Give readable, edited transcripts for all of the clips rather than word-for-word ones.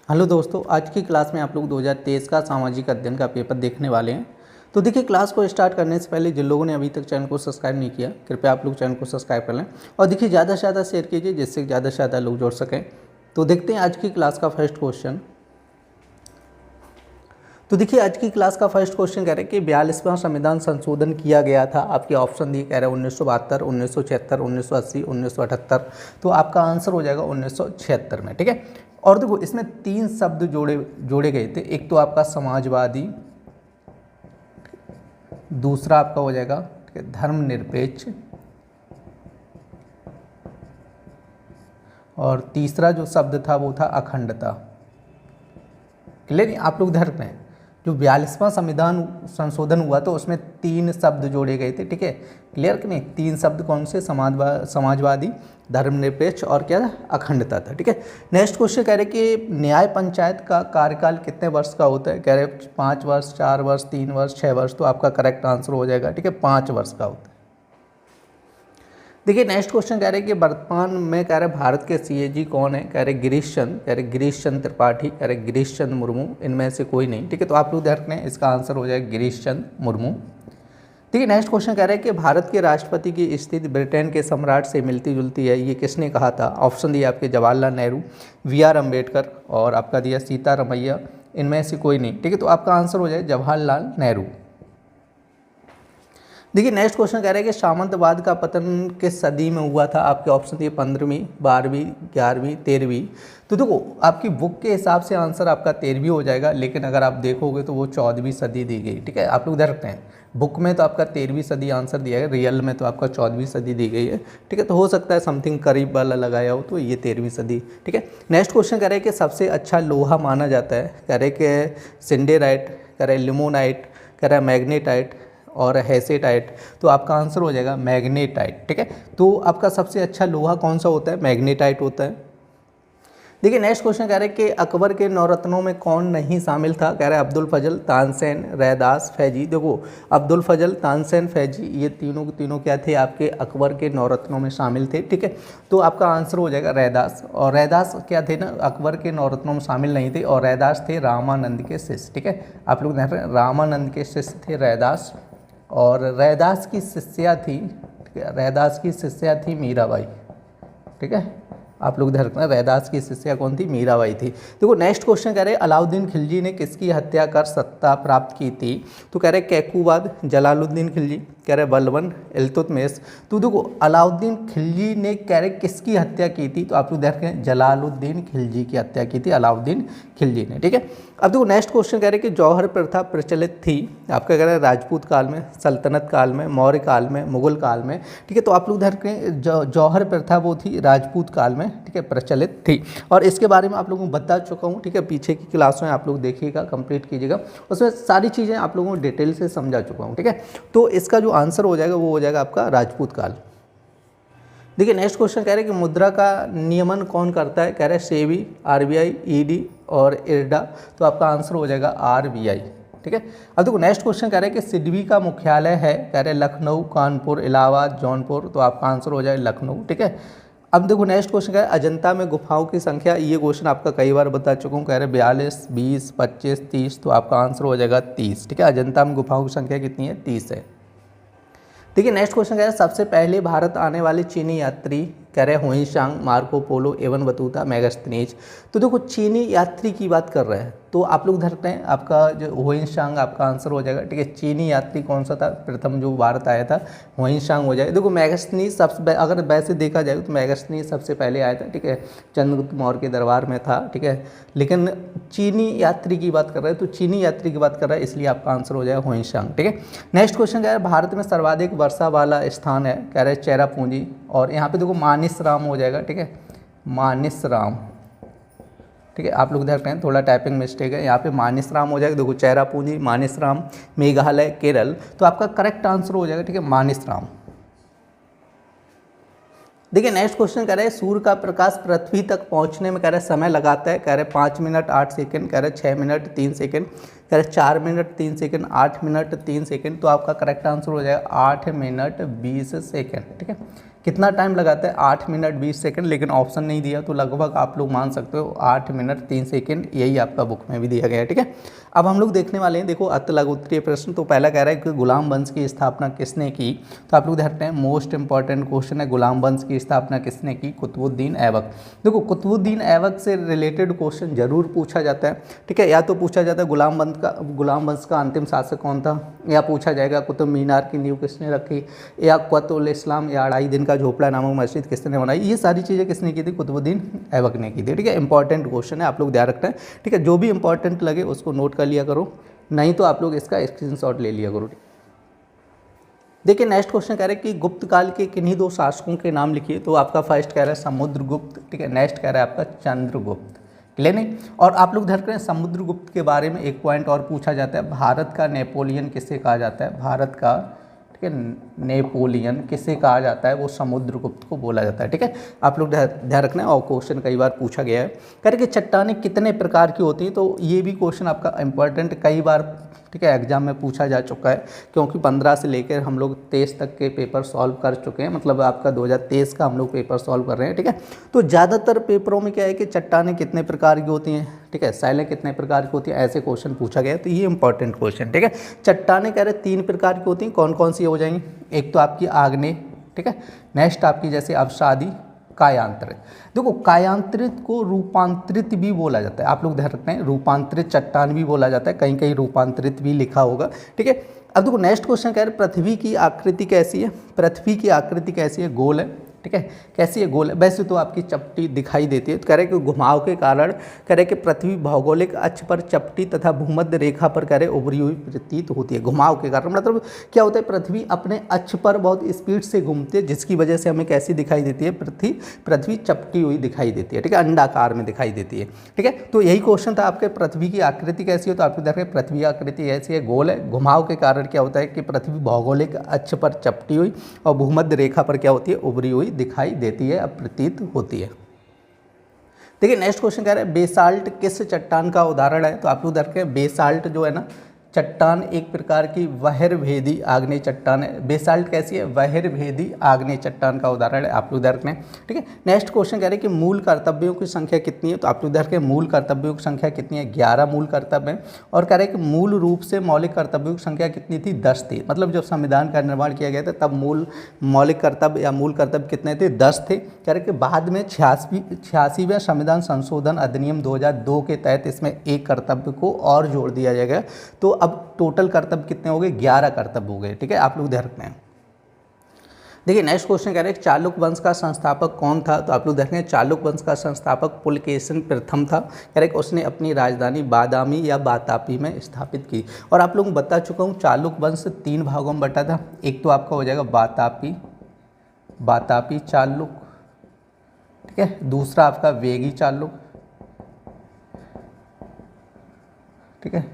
Hello दोस्तों, आज की क्लास में आप लोग 2023 का सामाजिक अध्ययन का पेपर देखने वाले हैं। तो देखिए, क्लास को स्टार्ट करने से पहले जिन लोगों ने अभी तक चैनल को सब्सक्राइब नहीं किया, कृपया आप लोग चैनल को सब्सक्राइब कर लें और देखिए ज़्यादा से ज़्यादा शेयर कीजिए जिससे ज़्यादा से ज़्यादा लोग जुड़ सकें। तो देखते हैं आज की क्लास का फर्स्ट क्वेश्चन। तो देखिए, आज की क्लास का फर्स्ट क्वेश्चन कह रहे हैं कि 42वां संविधान संशोधन किया गया था। आपके ऑप्शन दिए कह रहे हैं 1972, 1976, 1980, 1978। तो आपका आंसर हो जाएगा 1976 में। ठीक है, और देखो इसमें तीन शब्द जोड़े गए थे। एक तो आपका समाजवादी, दूसरा आपका हो जाएगा धर्मनिरपेक्ष, और तीसरा जो शब्द था वो था अखंडता। क्लियर? आप लोग ध्यान रखें, जो 42वां संविधान संशोधन हुआ तो उसमें तीन शब्द जोड़े गए थे। ठीक है, क्लियर कि नहीं? तीन शब्द कौन से? समाजवादी, धर्मनिरपेक्ष और क्या? अखंडता था। ठीक है, नेक्स्ट क्वेश्चन कह रहे कि न्याय पंचायत का कार्यकाल कितने वर्ष का होता है? कह रहे 5 वर्ष, 4 वर्ष, 3 वर्ष, 6 वर्ष। तो आपका करेक्ट आंसर हो जाएगा, ठीक है, 5 वर्ष का होता है। देखिए, नेक्स्ट क्वेश्चन कह रहे हैं कि वर्तमान में कह रहे भारत के सीएजी कौन है? कह रहे गिरीश चंद, कह रहे गिरीश चंद त्रिपाठी, कह रहे गिरीश चंद मुर्मू। इनमें से कोई नहीं। ठीक है, तो आप लोग ध्यान रखें, इसका आंसर हो जाएगा गिरीश चंद मुर्मू। ठीक है, नेक्स्ट क्वेश्चन कह रहे हैं कि भारत के राष्ट्रपति की स्थिति ब्रिटेन के सम्राट से मिलती जुलती है, ये किसने कहा था? ऑप्शन दिया आपके जवाहरलाल नेहरू, वी.आर. अम्बेडकर और आपका दिया सीतारमैया। इनमें से कोई नहीं। ठीक है, तो आपका आंसर हो जाए जवाहरलाल नेहरू। देखिए, नेक्स्ट क्वेश्चन कह रहे हैं कि सामंतवाद का पतन किस सदी में हुआ था? आपके ऑप्शन दिए 15वीं, 12वीं, 11वीं, 13वीं। तो देखो, आपकी बुक के हिसाब से आंसर आपका 13वीं हो जाएगा, लेकिन अगर आप देखोगे तो वो 14वीं सदी दी गई। ठीक है, आप लोग ध्यान रखते हैं, बुक में तो आपका 13वीं सदी आंसर दिया है, रियल में तो आपका 14वीं सदी दी गई है। ठीक है, तो हो सकता है समथिंग करीब वाला लगाया हो, तो ये 13वीं सदी। ठीक है, नेक्स्ट क्वेश्चन कह रहे हैं कि सबसे अच्छा लोहा माना जाता है? कह रहे कि सिंडेराइट, कह रहे लिमोनाइट, कह रहे मैग्नेटाइट और हेसेटाइट। तो आपका आंसर हो जाएगा मैग्नेटाइट। ठीक है, तो आपका सबसे अच्छा लोहा कौन सा होता है? मैग्नेटाइट होता है। देखिए, नेक्स्ट क्वेश्चन कह रहे हैं कि अकबर के नौरत्नों में कौन नहीं शामिल था? कह रहे हैं अब्दुल फजल, तानसेन, रैदास, फैजी। देखो, अब्दुल फजल, तानसेन, फैजी, ये तीनों के तीनों क्या थे? आपके अकबर के नौरत्नों में शामिल थे। ठीक है, तो आपका आंसर हो जाएगा रैदास। और रैदास क्या थे ना, अकबर के नौरत्नों में शामिल नहीं थे, और रैदास थे रामानंद के शिष्य। ठीक है, आप लोग ध्यान रखें, रामानंद के शिष्य थे रैदास। और रैदास की शिष्या थी, रैदास की शिष्या थी मीराबाई। ठीक है, आप लोग ध्यान रखना, रैदास की शिष्या कौन थी? मीराबाई थी। देखो, नेक्स्ट क्वेश्चन कह रहे हैं अलाउद्दीन खिलजी ने किसकी हत्या कर सत्ता प्राप्त की थी? तो कह रहे कैकुबाद, जलालुद्दीन खिलजी, कह रहे बलबन, इल्तुतमिश। तो देखो, अलाउद्दीन खिलजी ने कह रहे किसकी हत्या की थी? तो आप लोग ध्यान रखें, जलालुद्दीन खिलजी की हत्या की थी अलाउद्दीन खिलजी ने। ठीक है, अब देखो नेक्स्ट क्वेश्चन कह रहे हैं कि जौहर प्रथा प्रचलित थी, आपका कह रहे हैं राजपूत काल में, सल्तनत काल में, मौर्य काल में, मुगल काल में। ठीक है, तो आप लोग ध्यान रखें, जौहर प्रथा वो थी राजपूत काल में, ठीक है, प्रचलित थी। और इसके बारे में आप लोगों को बता चुका हूँ। ठीक है, पीछे की क्लास में आप लोग देखिएगा, कंप्लीट कीजिएगा, उसमें सारी चीज़ें आप लोगों को डिटेल से समझा चुका हूँ। ठीक है, तो इसका जो आंसर हो जाएगा वो हो जाएगा आपका राजपूत काल। देखिए, नेक्स्ट क्वेश्चन कह रहे हैं कि मुद्रा का नियमन कौन करता है? कह रहे हैं सेबी, आरबीआई, ईडी और इरडा। तो आपका आंसर हो जाएगा आरबीआई। ठीक है, अब देखो नेक्स्ट क्वेश्चन कह रहे हैं कि सिडबी का मुख्यालय है? कह रहे हैं लखनऊ, कानपुर, इलाहाबाद, जौनपुर। तो आपका आंसर हो जाएगा लखनऊ। ठीक है, अब देखो नेक्स्ट क्वेश्चन कह रहे हैं अजंता में गुफाओं की संख्या? ये क्वेश्चन आपका कई बार बता चुका हूँ। कह रहे हैं 42, 20, 25, 30। तो आपका आंसर हो जाएगा 30। ठीक है, अजंता में गुफाओं की संख्या कितनी है? 30 है। देखिए, नेक्स्ट क्वेश्चन कह रहे हैं सबसे पहले भारत आने वाले चीनी यात्री? कह रहे हैं Hiuen Tsang, Marco Polo, Ibn Battuta, Megasthenes. तो देखो, चीनी यात्री की बात कर रहे हैं, तो आप लोग धरते हैं, आपका जो हुइनसांग आपका आंसर हो जाएगा। ठीक है, चीनी यात्री कौन सा था प्रथम जो भारत आया था? हुइनसांग हो जाएगा। देखो, मेगास्थनीज सबसे, अगर वैसे देखा जाए तो मेगास्थनीज सबसे पहले आया था। ठीक है, चंद्रगुप्त मौर्य के दरबार में था। ठीक है, लेकिन चीनी यात्री की बात कर रहे हैं, तो चीनी यात्री की बात कर रहा है, इसलिए आपका आंसर हो जाएगा हुइनसांग। ठीक है, नेक्स्ट क्वेश्चन कह रहे हैं भारत में सर्वाधिक वर्षा वाला स्थान है? कह रहे हैं चेरापूंजी। और यहाँ पे देखो मानिसराम हो जाएगा। ठीक है, मानिसराम। ठीक है, आप लोग ध्यान रखें, थोड़ा टाइपिंग मिस्टेक है, यहाँ पे मानिसराम हो जाएगा। देखो, चेरापूंजी, मानिसराम, मेघालय, केरल। तो आपका करेक्ट आंसर हो जाएगा, ठीक है, मानिसराम। देखिए, नेक्स्ट क्वेश्चन कह रहे हैं सूर्य का प्रकाश पृथ्वी तक पहुंचने में कह रहे समय लगाता है? कह रहे 5 मिनट 8 सेकंड, कह रहे 6 मिनट 3 सेकंड, कह रहे 4 मिनट 3 सेकंड, 8 मिनट 3 सेकंड। तो आपका करेक्ट आंसर हो जाएगा 8 मिनट 20 सेकंड। ठीक है, कितना टाइम लगाता है 8 मिनट 20 सेकंड, लेकिन ऑप्शन नहीं दिया तो लगभग आप लोग मान सकते हो 8 मिनट 3 सेकंड, यही आपका बुक में भी दिया गया है। ठीक है, अब हम लोग देखने वाले हैं, देखो अत लघु उत्तरीय प्रश्न। तो पहला कह रहा है कि गुलाम वंश की स्थापना किसने की, तो आप लोग ध्यान रखते हैं मोस्ट इंपॉर्टेंट क्वेश्चन है, गुलाम वंश की स्थापना किसने की, कुतुबुद्दीन ऐबक। देखो कुतुबुद्दीन ऐबक से रिलेटेड क्वेश्चन जरूर पूछा जाता है। ठीक है, या तो पूछा जाता है गुलाम वंश का अंतिम शासक कौन था, या पूछा जाएगा कुतुब मीनार की नींव किसने रखी, या क़ुव्वतुल इस्लाम या 2.5 दिन का झोपड़ा नामक मस्जिद किसने बनाई। ये सारी चीज़ें किसने की थी, कुतुबुद्दीन ऐबक ने की थी। ठीक है, इंपॉर्टेंट क्वेश्चन है, आप लोग ध्यान रखते हैं। ठीक है, जो भी इंपॉर्टेंट लगे उसको नोट कर लिया करो, नहीं तो आप लोग इसका स्क्रीनशॉट ले लिया करो। देखिए नेक्स्ट क्वेश्चन कह रहे हैं कि गुप्त काल के किन्हीं 2 शासकों के नाम लिखिए। तो आपका फर्स्ट कह रहा है समुद्रगुप्त। ठीक है, नेक्स्ट कह रहा है आपका चंद्रगुप्त। क्लियर नहीं, और आप लोग ध्यान करें समुद्रगुप्त के बारे में एक पॉइंट और पूछा जाता है, भारत का नेपोलियन किसे कहा जाता है, भारत का ठीक है नेपोलियन किसे कहा जाता है, वो समुद्रगुप्त को बोला जाता है। ठीक है, आप लोग ध्यान रखना है, और क्वेश्चन कई बार पूछा गया है। कह रहे कि चट्टानें कितने प्रकार की होती हैं, तो ये भी क्वेश्चन आपका इंपॉर्टेंट कई बार ठीक है एग्जाम में पूछा जा चुका है, क्योंकि 15 से लेकर हम लोग 23 तक के पेपर सॉल्व कर चुके हैं, मतलब आपका 2023 का हम लोग पेपर सॉल्व कर रहे हैं। ठीक है, तो ज़्यादातर पेपरों में क्या है कि चट्टानें कितने प्रकार की होती हैं, ठीक है सैलें कितने प्रकार की होती हैं, ऐसे क्वेश्चन पूछा गया है। तो ये इंपॉर्टेंट क्वेश्चन। ठीक है, चट्टानें कह रहे 3 प्रकार की होती हैं, कौन कौन सी हो जाएंगी, एक तो आपकी आग्नेय, ठीक है, नेक्स्ट आपकी जैसे अवसादी, कायांतरित। देखो कायांतरित को रूपांतरित भी बोला जाता है, आप लोग ध्यान रखते हैं, रूपांतरित चट्टान भी बोला जाता है, कहीं कहीं रूपांतरित भी लिखा होगा। ठीक है, अब देखो नेक्स्ट क्वेश्चन कह रहे हैं पृथ्वी की आकृति कैसी है, पृथ्वी की आकृति कैसी है, गोल है। ठीक है, कैसी है, गोल है। वैसे तो आपकी चपटी दिखाई देती है, तो कह रहे कि घुमाव के कारण कह रहे कि पृथ्वी भौगोलिक अक्ष पर चपटी तथा भूमध्य रेखा पर कह रहे उभरी हुई प्रतीत होती है। घुमाव के कारण मतलब क्या होता है, पृथ्वी अपने अक्ष पर बहुत स्पीड से घूमती है, जिसकी वजह से हमें कैसी दिखाई देती है, पृथ्वी चपटी हुई दिखाई देती है। ठीक है, अंडाकार में दिखाई देती है। ठीक है, तो यही क्वेश्चन था आपके, पृथ्वी की आकृति कैसी हो, तो आपको देखें पृथ्वी की आकृति ऐसी है, गोल है। घुमाव के कारण क्या होता है कि पृथ्वी भौगोलिक अक्ष पर चपटी हुई और भूमध्य रेखा पर क्या होती है, उभरी हुई दिखाई देती है, प्रतीत होती है। देखिए नेक्स्ट क्वेश्चन कह रहा है बेसाल्ट किस चट्टान का उदाहरण है, तो आप लोग देखें बेसाल्ट जो है ना चट्टान एक प्रकार की बहिर्भेदी आग्नेय चट्टान है। बेसाल्ट कैसी है, बहिर्भेदी आग्नेय चट्टान का उदाहरण है, आप लोग ध्यान रखें। ठीक है, नेक्स्ट क्वेश्चन कह रहे हैं कि मूल कर्तव्यों की संख्या कितनी है, तो आप लोग ध्यान रखें मूल कर्तव्यों की संख्या कितनी है, 11 मूल कर्तव्य हैं। और कह रहे हैं कि मूल रूप से मौलिक कर्तव्यों की संख्या कितनी थी, 10 थी। मतलब जब संविधान का निर्माण किया गया था तब मौलिक कर्तव्य या मूल कर्तव्य कितने थे, 10 थे। कह रहे कि बाद में 86वें संविधान संशोधन अधिनियम 2002 के तहत इसमें एक कर्तव्य को और जोड़ दिया जाएगा, तो अब टोटल कर्तव्य कितने हो गए, 11 कर्तव्य हो गए। ठीक है, आप लोग ध्यान रखना है। देखिए नेक्स्ट क्वेश्चन कह रहे हैं चालुक्य वंश का संस्थापक कौन था, तो आप लोग देख रहे हैं चालुक्य वंश का संस्थापक पुलकेशिन प्रथम था। कह रहे हैं उसने अपनी राजधानी बादामी या बातापी में स्थापित की। और आप लोगों को बता चुका हूँ चालुक्य वंश 3 भागों में बटा था, एक तो आपका हो जाएगा बातापी चालुक्य, ठीक है, दूसरा आपका वेगी चालुक्य, ठीक है,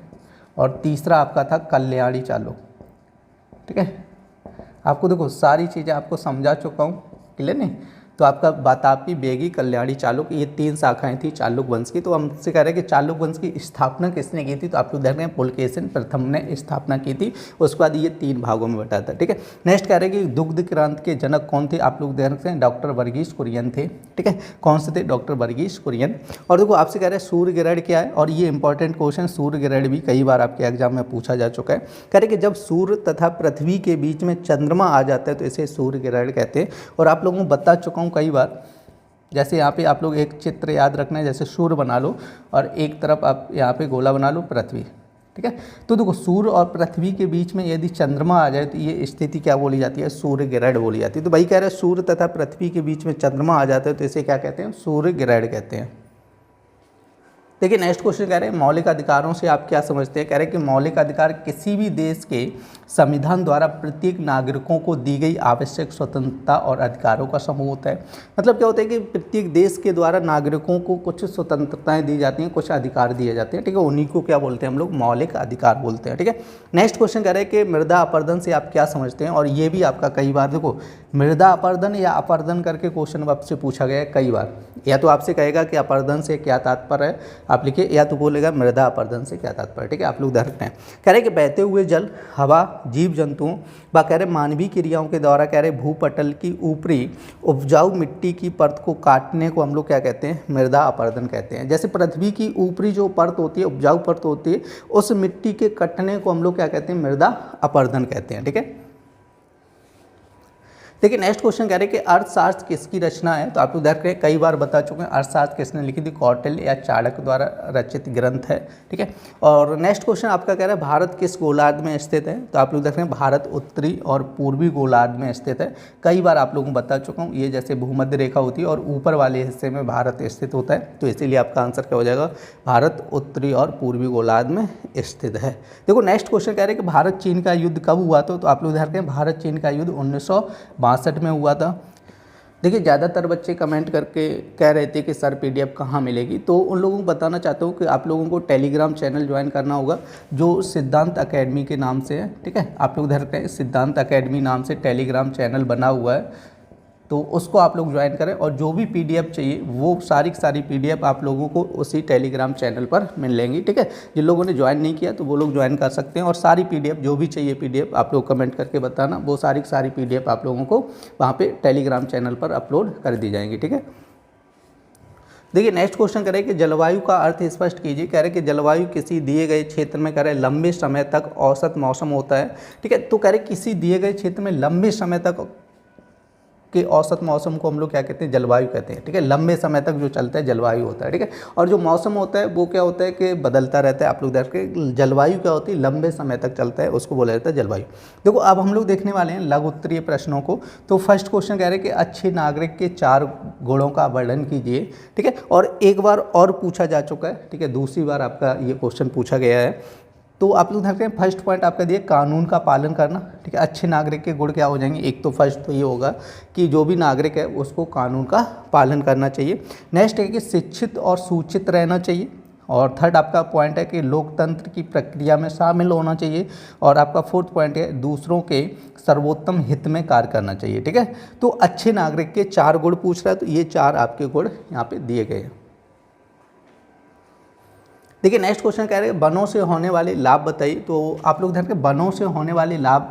और तीसरा आपका था कल्याणी चालुक्य। ठीक है, आपको देखो सारी चीज़ें आपको समझा चुका हूँ, क्लियर नहीं, तो आपका बातापी, बेगी, कल्याणी, चालुक्य ये 3 शाखाएं थी चालुक्य वंश की। तो हमसे कह रहे हैं कि चालुक्य वंश की स्थापना किसने की थी, तो आप लोग देख रहे हैं पुलकेशिन प्रथम ने स्थापना की थी। उसके बाद ये 3 भागों में बटा था। ठीक है, नेक्स्ट कह रहे हैं कि दुग्ध क्रांति के जनक कौन थे, आप लोग देख रहे हैं डॉक्टर वर्गीस कुरियन थे। ठीक है, कौन से थे, डॉक्टर वर्गीस कुरियन। और देखो आपसे कह रहे हैं सूर्य ग्रहण क्या है, और ये इंपॉर्टेंट क्वेश्चन, सूर्य ग्रहण भी कई बार आपके एग्जाम में पूछा जा चुका है। कह रहे कि जब सूर्य तथा पृथ्वी के बीच में चंद्रमा आ जाता है तो इसे सूर्य ग्रहण कहते हैं। और आप लोगों को बता चुका हूँ कई बार, जैसे यहाँ पे आप लोग एक चित्र याद रखना है, जैसे सूर्य बना लो और एक तरफ आप यहाँ पे गोला बना लो पृथ्वी। ठीक है, तो देखो सूर्य और पृथ्वी के बीच में यदि चंद्रमा आ जाए तो ये स्थिति क्या बोली जाती है, सूर्य ग्रहण बोली जाती है। तो भाई कह रहे हैं सूर्य तथा पृथ्वी के बीच में चंद्रमा आ जाता है तो इसे क्या कहते हैं, सूर्य ग्रहण कहते हैं। देखिए नेक्स्ट क्वेश्चन कह रहे हैं मौलिक अधिकारों से आप क्या समझते हैं। कह रहे हैं कि मौलिक अधिकार किसी भी देश के संविधान द्वारा प्रत्येक नागरिकों को दी गई आवश्यक स्वतंत्रता और अधिकारों का समूह होता है। मतलब क्या होता है कि प्रत्येक देश के द्वारा नागरिकों को कुछ स्वतंत्रताएं दी जाती हैं, कुछ अधिकार दिए जाते हैं। ठीक है, उन्हीं को क्या बोलते हैं हम लोग, मौलिक अधिकार बोलते हैं। ठीक है, नेक्स्ट क्वेश्चन कह रहे हैं कि मृदा अपरदन से आप क्या समझते हैं। और ये भी आपका कई बार देखो मृदा अपरदन या अपरदन करके क्वेश्चन आपसे पूछा गया है कई बार। या तो आपसे कहेगा कि अपरदन से क्या तात्पर्य है, आप लिखिए, या तो बोलेगा मृदा अपरदन से क्या तात्पर्य, ठीक है। आप लोग ध्यान रखते हैं। कह रहे कि बहते हुए जल, हवा, जीव जंतुओं व कह रहे मानवीय क्रियाओं के द्वारा कह रहे भूपटल की ऊपरी उपजाऊ मिट्टी की परत को काटने को हम लोग क्या कहते हैं, मृदा अपरदन कहते हैं। जैसे पृथ्वी की ऊपरी जो परत होती है, उपजाऊ परत होती है, उस मिट्टी के कटने को हम लोग क्या कहते हैं, मृदा अपरदन कहते हैं, ठीक है। देखिए नेक्स्ट क्वेश्चन कह रहे हैं कि अर्थशास्त्र किसकी रचना है, तो आप लोग देख रहे हैं कई बार बता चुके हैं, अर्थशास्त्र किसने लिखी थी, कौटिल्य या चाणक्य द्वारा रचित ग्रंथ है, ठीक है। और नेक्स्ट क्वेश्चन आपका कह रहा है भारत किस गोलार्ध में स्थित है, तो आप लोग देख रहे हैं भारत उत्तरी और पूर्वी गोलार्ध में स्थित है। कई बार आप लोगों को बता चुका हूँ, ये जैसे भूमध्य रेखा होती है और ऊपर वाले हिस्से में भारत स्थित होता है, तो इसीलिए आपका आंसर क्या हो जाएगा, भारत उत्तरी और पूर्वी गोलार्ध में स्थित है। देखो नेक्स्ट क्वेश्चन कह रहे हैं कि भारत चीन का युद्ध कब हुआ था, तो आप लोग ध्यान रखें भारत चीन का युद्ध 1962 में हुआ था। देखिए ज़्यादातर बच्चे कमेंट करके कह रहे थे कि सर पीडीएफ कहाँ मिलेगी, तो उन लोगों को बताना चाहता हूँ कि आप लोगों को टेलीग्राम चैनल ज्वाइन करना होगा जो सिद्धांत अकेडमी के नाम से है, ठीक है। आप लोग ध्यान रखें, सिद्धांत अकेडमी नाम से टेलीग्राम चैनल बना हुआ है, तो उसको आप लोग ज्वाइन करें और जो भी पीडीएफ चाहिए वो सारी की सारी पीडीएफ आप लोगों को उसी टेलीग्राम चैनल पर मिल लेंगी, ठीक है। जिन लोगों ने ज्वाइन नहीं किया तो वो लोग ज्वाइन कर सकते हैं और सारी पीडीएफ जो भी चाहिए पीडीएफ आप लोग कमेंट करके बताना, वो सारी की सारी पीडीएफ आप लोगों को वहाँ पे टेलीग्राम चैनल पर अपलोड कर दी जाएंगी, ठीक है। देखिए नेक्स्ट क्वेश्चन कह रहे हैं कि जलवायु का अर्थ स्पष्ट कीजिए। कह रहे हैं कि जलवायु किसी दिए गए क्षेत्र में कह रहे हैं लंबे समय तक औसत मौसम होता है, ठीक है। तो कह रहे किसी दिए गए क्षेत्र में लंबे समय तक के औसत मौसम को हम लोग क्या कहते हैं, जलवायु कहते हैं, ठीक है। लंबे समय तक जो चलता है जलवायु होता है, ठीक है। और जो मौसम होता है वो क्या होता है कि बदलता रहता है। आप लोग देख के जलवायु क्या होती है, लंबे समय तक चलता है, उसको बोला जाता है जलवायु। देखो अब हम लोग देखने वाले हैं लघु उत्तरीय प्रश्नों को। तो फर्स्ट क्वेश्चन कह रहे हैं कि अच्छे नागरिक के 4 गुणों का वर्णन कीजिए, ठीक है। और एक बार और पूछा जा चुका है, ठीक है, दूसरी बार आपका ये क्वेश्चन पूछा गया है। तो आप लोग ध्यान रखें, फर्स्ट पॉइंट आपका दिए कानून का पालन करना, ठीक है। अच्छे नागरिक के गुण क्या हो जाएंगे, एक तो फर्स्ट तो ये होगा कि जो भी नागरिक है उसको कानून का पालन करना चाहिए। नेक्स्ट है कि शिक्षित और सूचित रहना चाहिए। और थर्ड आपका पॉइंट है कि लोकतंत्र की प्रक्रिया में शामिल होना चाहिए। और आपका फोर्थ पॉइंट है दूसरों के सर्वोत्तम हित में कार्य करना चाहिए, ठीक है। तो अच्छे नागरिक के 4 गुण पूछ रहा है, तो ये 4 आपके गुण यहाँ पे दिए गए हैं। देखिए नेक्स्ट क्वेश्चन कह रहे हैं वनों से होने वाले लाभ बताइए। तो आप लोग ध्यान रखें, वनों से होने वाले लाभ,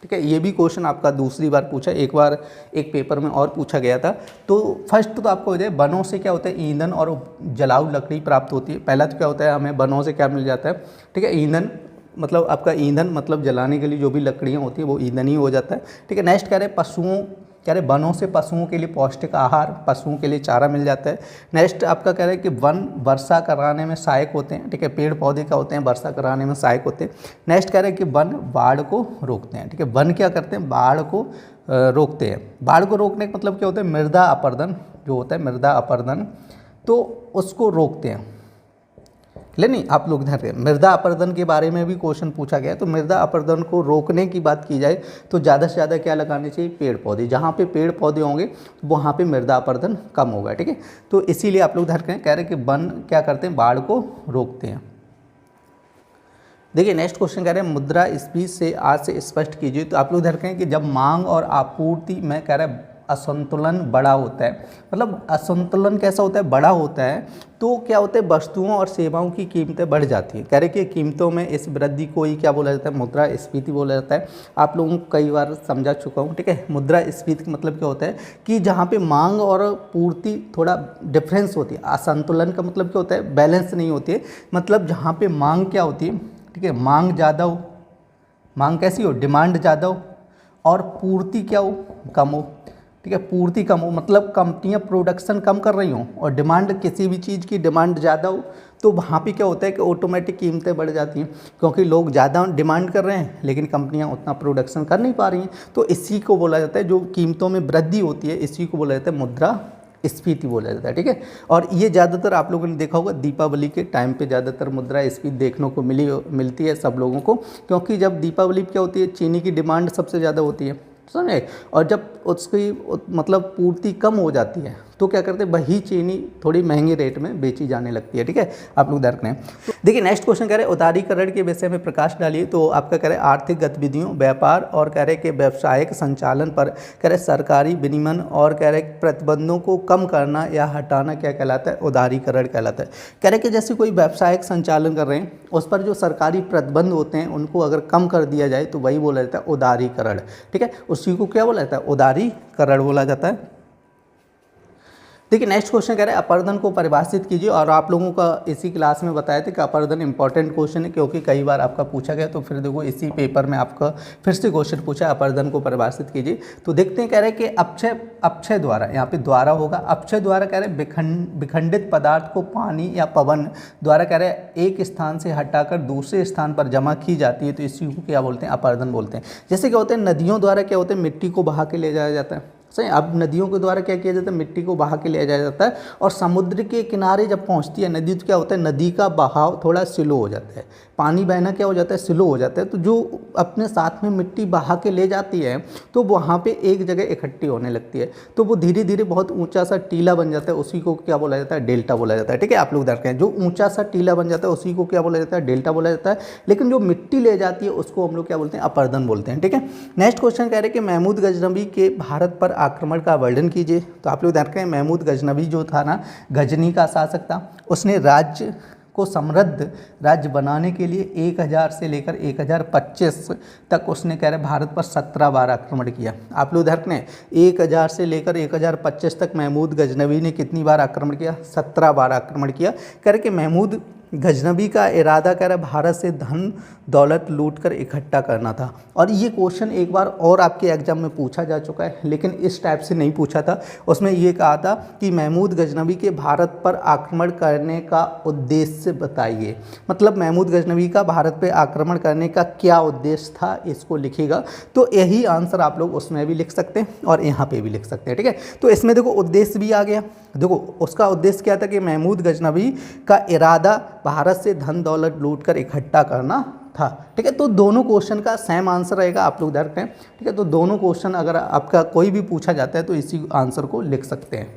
ठीक है। ये भी क्वेश्चन आपका दूसरी बार पूछा, एक बार एक पेपर में और पूछा गया था। तो फर्स्ट तो आपको हो जाए वनों से क्या होता है, ईंधन और जलाऊ लकड़ी प्राप्त होती है। पहला तो क्या होता है, हमें वनों से क्या मिल जाता है, ठीक है, ईंधन, मतलब आपका ईंधन मतलब जलाने के लिए जो भी लकड़ियाँ होती है वो ईंधन ही हो जाता है, ठीक है। नेक्स्ट कह रहे हैं पशुओं, कह रहे वनों से पशुओं के लिए पौष्टिक आहार, पशुओं के लिए चारा मिल जाता है। नेक्स्ट आपका कह रहे हैं कि वन वर्षा कराने में सहायक होते हैं, ठीक है। पेड़ पौधे क्या होते हैं, वर्षा कराने में सहायक होते हैं। नेक्स्ट कह रहे हैं कि वन बाढ़ को रोकते हैं, ठीक है। वन क्या करते हैं, बाढ़ को रोकते हैं। बाढ़ को रोकने का मतलब क्या होता है, मृदा अपरदन जो होता है, मृदा अपरदन, तो उसको रोकते हैं। नहीं, आप लोग ध्यान रखें, मृदा अपरदन के बारे में भी क्वेश्चन पूछा गया। तो मृदा अपरदन को रोकने की बात की जाए तो ज़्यादा से ज़्यादा क्या लगाने चाहिए, पेड़ पौधे। जहाँ पे पेड़ पौधे होंगे वहाँ पे मृदा अपरदन कम होगा, ठीक है। तो इसीलिए आप लोग ध्यान रखें, कह रहे हैं कि वन क्या करते हैं, बाढ़ को रोकते हैं। देखिए नेक्स्ट क्वेश्चन कह रहे हैं मुद्रास्फीति से आज से स्पष्ट कीजिए। तो आप लोग ध्यान रखें कि जब मांग और आपूर्ति में कह रहे हैं असंतुलन बड़ा होता है, मतलब असंतुलन कैसा होता है, बड़ा होता है, तो क्या होता है, वस्तुओं और सेवाओं की कीमतें बढ़ जाती हैं। कह रहे कि कीमतों में इस वृद्धि को ही क्या बोला जाता है, मुद्रास्फीति बोला जाता है। आप लोगों को कई बार समझा चुका हूँ, ठीक है। मुद्रास्फीति का मतलब क्या होता है कि जहाँ पे मांग और पूर्ति थोड़ा डिफरेंस होती है। असंतुलन का मतलब क्या होता है, बैलेंस नहीं होती है, मतलब जहाँ पे मांग क्या होती है, ठीक है, मांग ज़्यादा हो, मांग कैसी हो, डिमांड ज़्यादा हो, और पूर्ति क्या हो, कम हो, ठीक है। पूर्ति कम हो मतलब कंपनियां प्रोडक्शन कम कर रही हों और डिमांड, किसी भी चीज़ की डिमांड ज़्यादा हो, तो वहाँ पे क्या होता है कि ऑटोमेटिक कीमतें बढ़ जाती हैं, क्योंकि लोग ज़्यादा डिमांड कर रहे हैं लेकिन कंपनियां उतना प्रोडक्शन कर नहीं पा रही हैं। तो इसी को बोला जाता है, जो कीमतों में वृद्धि होती है, इसी को बोला जाता है मुद्रास्फीति बोला जाता है, ठीक है। और ये ज़्यादातर आप लोगों ने देखा होगा दीपावली के टाइम पे ज़्यादातर मुद्रास्फीति देखने को मिलती है सब लोगों को, क्योंकि जब दीपावली क्या होती है, चीनी की डिमांड सबसे ज़्यादा होती है, समझे। और जब उसकी मतलब पूर्ति कम हो जाती है तो क्या करते हैं, वही चीनी थोड़ी महंगे रेट में बेची जाने लगती है। ठीक है, आप लोग ध्यान रखें। तो देखिए नेक्स्ट क्वेश्चन कह रहे हैं उदारीकरण के विषय में प्रकाश डालिए। तो आपका कह रहे हैं आर्थिक गतिविधियों, व्यापार और कह रहे कि व्यावसायिक संचालन पर कह रहे सरकारी विनियमन और कह रहे प्रतिबंधों को कम करना या हटाना क्या कहलाता है, उदारीकरण कहलाता है। कह रहे कि जैसे कोई व्यावसायिक संचालन कर रहे हैं उस पर जो सरकारी प्रतिबंध होते हैं उनको अगर कम कर दिया जाए तो वही बोला जाता है उदारीकरण। ठीक है, उसी को क्या बोला जाता है, उदारीकरण बोला जाता है। देखिए नेक्स्ट क्वेश्चन कह रहे हैं अपरदन को परिभाषित कीजिए। और आप लोगों का इसी क्लास में बताया था कि अपरदन इंपॉर्टेंट क्वेश्चन है क्योंकि कई बार आपका पूछा गया, तो फिर देखो इसी पेपर में आपका फिर से क्वेश्चन पूछा अपरदन को परिभाषित कीजिए। तो देखते हैं कह रहे हैं कि अपक्षय द्वारा, यहाँ पे द्वारा होगा, अपक्षय द्वारा कह रहे हैं विखंडित पदार्थ को पानी या पवन द्वारा कह रहे हैं एक स्थान से हटाकर दूसरे स्थान पर जमा की जाती है, तो इसी को क्या बोलते हैं, अपरदन बोलते हैं। जैसे क्या होते हैं नदियों द्वारा क्या होते हैं, मिट्टी को बहा के ले जाया जाता है। सही, अब नदियों के द्वारा क्या किया जाता है, मिट्टी को बहा के लिया जाता है। और समुद्र के किनारे जब पहुंचती है नदी तो क्या होता है, नदी का बहाव थोड़ा स्लो हो जाता है, पानी बहना क्या हो जाता है, स्लो हो जाता है। तो जो अपने साथ में मिट्टी बहा के ले जाती है तो वहाँ पे एक जगह इकट्ठी होने लगती है, तो वो धीरे धीरे बहुत ऊंचा सा टीला बन जाता है, उसी को क्या बोला जाता है, डेल्टा बोला जाता है। ठीक है, आप लोग देखें जो ऊंचा सा टीला बन जाता है उसी को क्या बोला जाता है, डेल्टा बोला जाता है। लेकिन जो मिट्टी ले जाती है उसको हम लोग क्या बोलते हैं, अपरदन बोलते हैं। ठीक है, नेक्स्ट क्वेश्चन कह रहे हैं कि महमूद गजनवी के भारत पर आक्रमण का वर्णन कीजिए। तो आप लोग देखें महमूद गजनवी जो था ना, गजनी का शासक था, उसने राज्य को समृद्ध राज्य बनाने के लिए 1000 से लेकर 1025 तक उसने कह रहे भारत पर 17 बार आक्रमण किया। आप लोग ध्यान रखें 1000 से लेकर 1025 तक महमूद गजनवी ने कितनी बार आक्रमण किया, 17 बार आक्रमण किया। कह रहे कि महमूद गजनवी का इरादा कह रहा भारत से धन दौलत लूट कर इकट्ठा करना था। और ये क्वेश्चन एक बार और आपके एग्जाम में पूछा जा चुका है, लेकिन इस टाइप से नहीं पूछा था। उसमें ये कहा था कि महमूद गजनवी के भारत पर आक्रमण करने का उद्देश्य बताइए। मतलब महमूद गजनवी का भारत पर आक्रमण करने का क्या उद्देश्य था, इसको लिखिएगा। तो यही आंसर आप लोग उसमें भी लिख सकते हैं और यहाँ पे भी लिख सकते हैं। ठीक है, तो इसमें देखो उद्देश्य भी आ गया। देखो उसका उद्देश्य क्या था कि महमूद गजनवी का इरादा भारत से धन दौलत लूट कर इकट्ठा करना था। ठीक है, तो दोनों क्वेश्चन का सेम आंसर रहेगा, आप लोग ध्यान रखें। ठीक है, तो दोनों क्वेश्चन अगर आपका कोई भी पूछा जाता है तो इसी आंसर को लिख सकते हैं।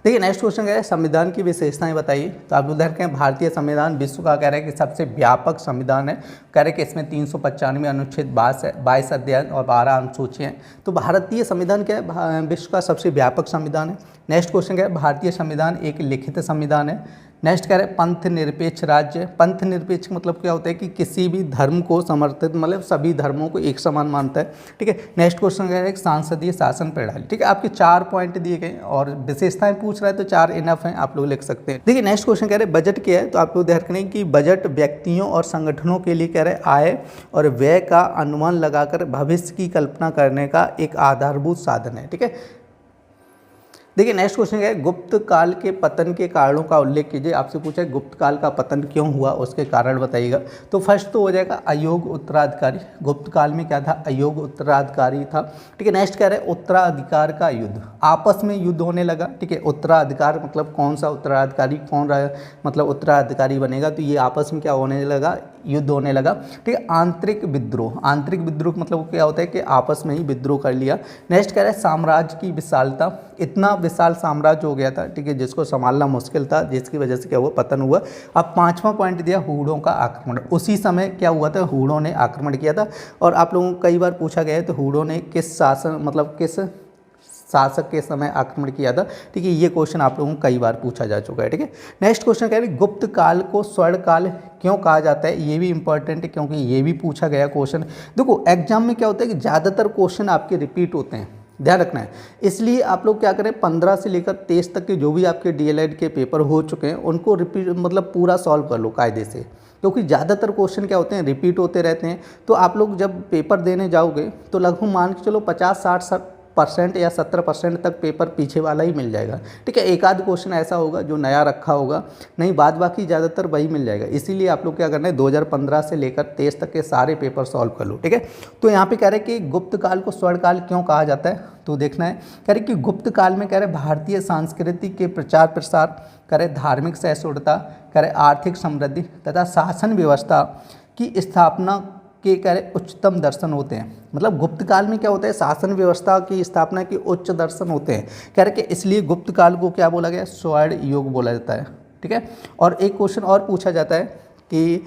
देखिए नेक्स्ट क्वेश्चन कह रहे हैं संविधान की विशेषताएं बताइए। तो आप लोग देखें भारतीय संविधान विश्व का कह रहे हैं कि सबसे व्यापक संविधान है। कह रहे हैं कि इसमें 395 अनुच्छेद 22 अध्याय और 12 अनुसूचियाँ हैं। तो भारतीय संविधान क्या है, विश्व का सबसे व्यापक संविधान है। नेक्स्ट क्वेश्चन क्या है, भारतीय संविधान एक लिखित संविधान है। नेक्स्ट कह रहे हैं पंथ निरपेक्ष राज्य। पंथ निरपेक्ष मतलब क्या होता है कि किसी भी धर्म को समर्थित, मतलब सभी धर्मों को एक समान मानता है। ठीक है, नेक्स्ट क्वेश्चन कह रहे हैं सांसदीय शासन प्रणाली। ठीक है, आपके 4 पॉइंट दिए गए और विशेषताएं पूछ रहा है तो 4 इनफ हैं, आप लोग लिख सकते हैं। देखिए नेक्स्ट क्वेश्चन कह रहे हैं बजट क्या है। तो आप लोग ध्यान रखें कि बजट व्यक्तियों और संगठनों के लिए कह रहे हैं आय और व्यय का अनुमान लगाकर भविष्य की कल्पना करने का एक आधारभूत साधन है। ठीक है, देखिए नेक्स्ट क्वेश्चन है गुप्त काल के पतन के कारणों का उल्लेख कीजिए। आपसे पूछा है गुप्त काल का पतन क्यों हुआ, उसके कारण बताइएगा। तो फर्स्ट तो हो जाएगा अयोग्य उत्तराधिकारी। गुप्त काल में क्या था, अयोग्य उत्तराधिकारी था। ठीक है, नेक्स्ट कह रहे हैं उत्तराधिकार का युद्ध, आपस में युद्ध होने लगा। ठीक है, उत्तराधिकार मतलब कौन सा उत्तराधिकारी, कौन रहा मतलब उत्तराधिकारी बनेगा, तो ये आपस में क्या होने लगा, युद्ध होने लगा। ठीक है, आंतरिक विद्रोह, आंतरिक विद्रोह मतलब क्या होता है कि आपस में ही विद्रोह कर लिया। नेक्स्ट कह रहे हैं साम्राज्य की विशालता, इतना विशाल साम्राज्य हो गया था, ठीक है, जिसको संभालना मुश्किल था, जिसकी वजह से क्या हुआ, पतन हुआ। अब 5वां पॉइंट दिया हूणों का आक्रमण। उसी समय क्या हुआ था, हूणों ने आक्रमण किया था। और आप लोगों को कई बार पूछा गया है तो हूणों ने किस शासन मतलब किस शासक के समय आक्रमण किया था। ठीक है, ये क्वेश्चन आप लोगों को कई बार पूछा जा चुका है। ठीक है, नेक्स्ट क्वेश्चन कह रहे हैं गुप्त काल को स्वर्ण काल क्यों कहा जाता है। ये भी इंपॉर्टेंट है क्योंकि ये भी पूछा गया क्वेश्चन। देखो एग्जाम में क्या होता है कि ज़्यादातर क्वेश्चन आपके रिपीट होते हैं, ध्यान रखना है। इसलिए आप लोग क्या करें 15 से लेकर 23 तक के जो भी आपके डीएलएड के पेपर हो चुके हैं उनको रिपीट मतलब पूरा सॉल्व कर लो कायदे से, क्योंकि ज़्यादातर क्वेश्चन क्या होते हैं, रिपीट होते रहते हैं। तो आप लोग जब पेपर देने जाओगे तो लगभग मान के चलो 50-60% या 70% तक पेपर पीछे वाला ही मिल जाएगा। ठीक है, एक आध क्वेश्चन ऐसा होगा जो नया रखा होगा, नहीं बाद बाकी ज़्यादातर वही मिल जाएगा। इसीलिए आप लोग क्या करना है 2015 से लेकर 23 तक के सारे पेपर सॉल्व कर लो। ठीक है, तो यहाँ पे कह रहे हैं कि गुप्त काल को स्वर्ण काल क्यों कहा जाता है, तो देखना है। कह रहे कि गुप्त काल में कह रहे भारतीय संस्कृति के प्रचार प्रसार, कह रहे धार्मिक सहिष्णुता, कह रहे आर्थिक समृद्धि तथा शासन व्यवस्था की स्थापना के कह रहे उच्चतम दर्शन होते हैं। मतलब गुप्त काल में क्या होता है, शासन व्यवस्था की स्थापना के उच्च दर्शन होते हैं। कह रहे कि इसलिए गुप्त काल को क्या बोला गया, स्वर्ण युग बोला जाता है। ठीक है, और एक क्वेश्चन और पूछा जाता है कि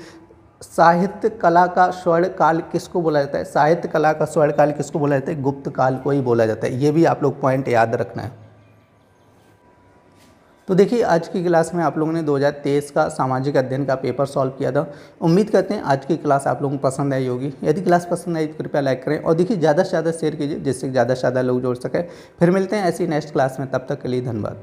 साहित्य कला का स्वर्ण काल किसको बोला जाता है। साहित्य कला का स्वर्ण काल किसको बोला जाता है, गुप्त काल को ही बोला जाता है। ये भी आप लोग पॉइंट याद रखना है। तो देखिए आज की क्लास में आप लोगों ने 2023 का सामाजिक अध्ययन का पेपर सॉल्व किया था। उम्मीद करते हैं आज की क्लास आप लोगों को पसंद आई होगी। यदि क्लास पसंद आई तो कृपया लाइक करें और देखिए ज़्यादा से ज़्यादा शेयर कीजिए जिससे ज़्यादा से ज़्यादा लोग जोड़ सकें। फिर मिलते हैं ऐसी नेक्स्ट क्लास में, तब तक के लिए धन्यवाद।